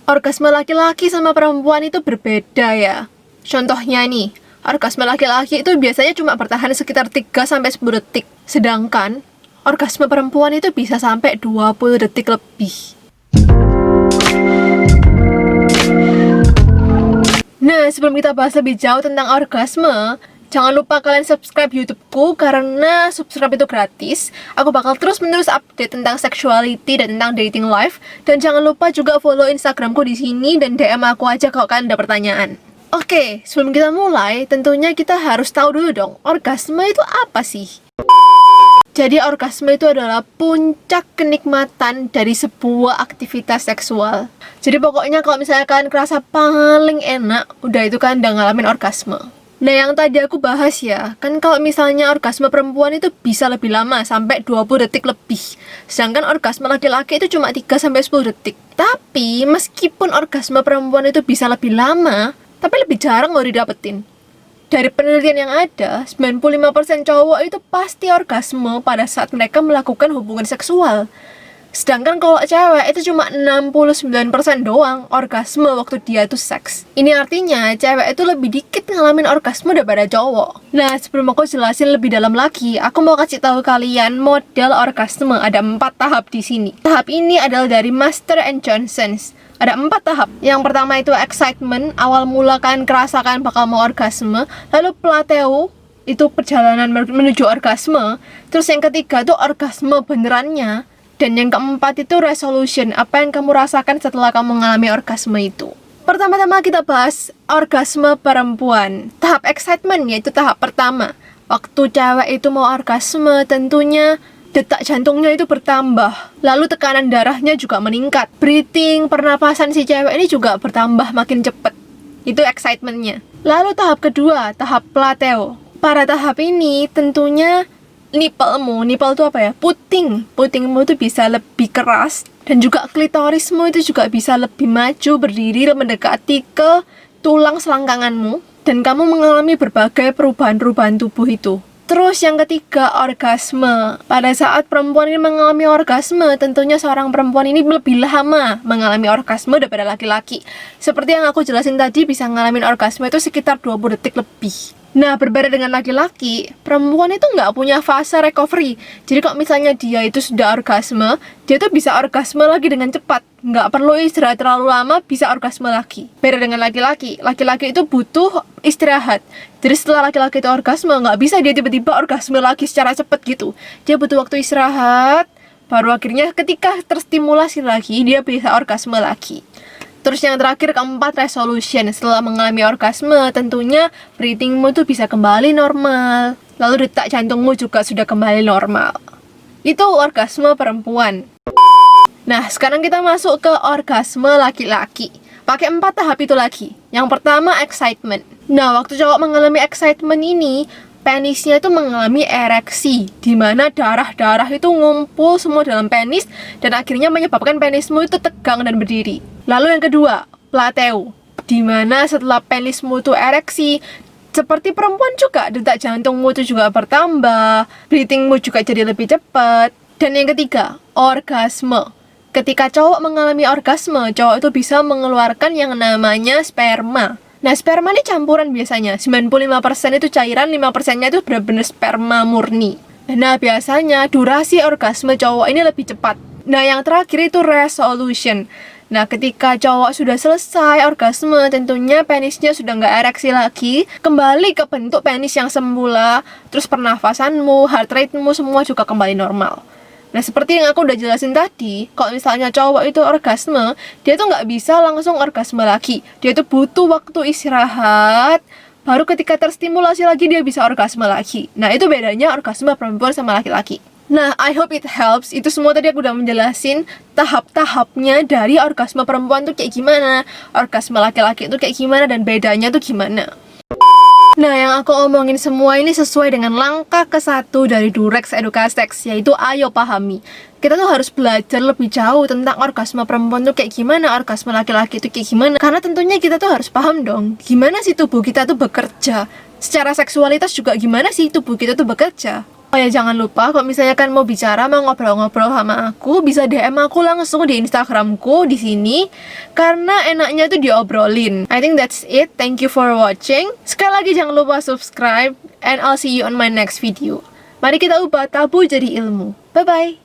Orgasme laki-laki sama perempuan itu berbeda ya. Contohnya nih, orgasme laki-laki itu biasanya cuma bertahan sekitar 3-10 detik. Sedangkan orgasme perempuan itu bisa sampai 20 detik lebih. Nah, sebelum kita bahas lebih jauh tentang orgasme, jangan lupa kalian subscribe YouTubeku karena subscribe itu gratis. Aku bakal terus-menerus update tentang sexuality dan tentang dating life. Dan jangan lupa juga follow Instagramku di sini dan DM aku aja kalau kalian ada pertanyaan. Oke, sebelum kita mulai, tentunya kita harus tahu dulu dong, orgasme itu apa sih? Jadi orgasme itu adalah puncak kenikmatan dari sebuah aktivitas seksual. Jadi pokoknya kalau misalnya kalian kerasa paling enak, udah itu kan udah ngalamin orgasme. Nah yang tadi aku bahas ya, kan kalau misalnya orgasme perempuan itu bisa lebih lama, sampai 20 detik lebih. Sedangkan orgasme laki-laki itu cuma 3-10 detik. Tapi meskipun orgasme perempuan itu bisa lebih lama, tapi lebih jarang loh didapetin. Dari penelitian yang ada, 95% cowok itu pasti orgasme pada saat mereka melakukan hubungan seksual. Sedangkan kalau cewek itu cuma 69% doang orgasme waktu dia tuh seks. Ini artinya cewek itu lebih dikit ngalamin orgasme daripada cowok. Nah, sebelum aku jelasin lebih dalam lagi, aku mau kasih tahu kalian model orgasme. Ada 4 tahap di sini. Tahap ini adalah dari Master and Johnson's. Ada 4 tahap. Yang pertama itu excitement, awal mula kalian kerasakan bakal mau orgasme. Lalu plateau, itu perjalanan menuju orgasme. Terus yang ketiga itu orgasme benerannya. Dan yang keempat itu resolution, apa yang kamu rasakan setelah kamu mengalami orgasme itu. Pertama-tama kita bahas orgasme perempuan. Tahap excitement yaitu tahap pertama. Waktu cewek itu mau orgasme, tentunya detak jantungnya itu bertambah. Lalu tekanan darahnya juga meningkat. Breathing, pernapasan si cewek ini juga bertambah makin cepet. Itu excitementnya. Lalu tahap kedua, tahap plateau. Pada tahap ini tentunya nipple itu apa ya? Putingmu itu bisa lebih keras. Dan juga klitorismu itu juga bisa lebih maju, berdiri, mendekati ke tulang selangkanganmu. Dan kamu mengalami berbagai perubahan-perubahan tubuh itu. Terus yang ketiga, orgasme. Pada saat perempuan ini mengalami orgasme, tentunya seorang perempuan ini lebih lama mengalami orgasme daripada laki-laki. Seperti yang aku jelasin tadi, bisa ngalamin orgasme itu sekitar 20 detik lebih. Nah, berbeda dengan laki-laki, perempuan itu nggak punya fase recovery. Jadi kalau misalnya dia itu sudah orgasme, dia tuh bisa orgasme lagi dengan cepat. Nggak perlu istirahat terlalu lama, bisa orgasme lagi. Beda dengan laki-laki, laki-laki itu butuh istirahat. Jadi setelah laki-laki itu orgasme, nggak bisa dia tiba-tiba orgasme lagi secara cepat gitu. Dia butuh waktu istirahat, baru akhirnya ketika terstimulasi lagi, dia bisa orgasme lagi. Terus yang terakhir, keempat, resolution. Setelah mengalami orgasme, tentunya breathingmu tuh bisa kembali normal. Lalu detak jantungmu juga sudah kembali normal. Itu orgasme perempuan. Nah, sekarang kita masuk ke orgasme laki-laki. Pakai 4 tahap itu lagi. Yang pertama, excitement. Nah, waktu cowok mengalami excitement ini, penisnya itu mengalami ereksi, di mana darah-darah itu ngumpul semua dalam penis dan akhirnya menyebabkan penismu itu tegang dan berdiri. Lalu yang kedua, plateau, di mana setelah penismu itu ereksi, seperti perempuan juga, detak jantungmu itu juga bertambah, breathingmu juga jadi lebih cepat. Dan yang ketiga, orgasme. Ketika cowok mengalami orgasme, cowok itu bisa mengeluarkan yang namanya sperma. Nah, sperma ini campuran biasanya. 95% itu cairan, 5%-nya itu benar-benar sperma murni. Nah, biasanya durasi orgasme cowok ini lebih cepat. Nah, yang terakhir itu resolution. Nah, ketika cowok sudah selesai orgasme, tentunya penisnya sudah nggak ereksi lagi, kembali ke bentuk penis yang semula, terus pernafasanmu, heart rate-mu semua juga kembali normal. Nah, seperti yang aku udah jelasin tadi, kalau misalnya cowok itu orgasme, dia tuh nggak bisa langsung orgasme lagi. Dia tuh butuh waktu istirahat, baru ketika terstimulasi lagi dia bisa orgasme lagi. Nah, itu bedanya orgasme perempuan sama laki-laki. Nah, I hope it helps. Itu semua tadi aku udah menjelasin tahap-tahapnya dari orgasme perempuan tuh kayak gimana, orgasme laki-laki itu kayak gimana, dan bedanya tuh gimana. Nah, yang aku omongin semua ini sesuai dengan langkah ke-1 dari Durex Educasex, yaitu ayo pahami. Kita tuh harus belajar lebih jauh tentang orgasme perempuan tuh kayak gimana, orgasme laki-laki tuh kayak gimana. Karena tentunya kita tuh harus paham dong, gimana sih tubuh kita tuh bekerja. Secara seksualitas juga gimana sih tubuh kita tuh bekerja. Oh ya, jangan lupa kalau misalnya kan mau bicara, mau ngobrol-ngobrol sama aku, bisa DM aku langsung di Instagramku di sini karena enaknya tuh diobrolin. I think that's it. Thank you for watching. Sekali lagi jangan lupa subscribe and I'll see you on my next video. Mari kita ubah tabu jadi ilmu. Bye bye.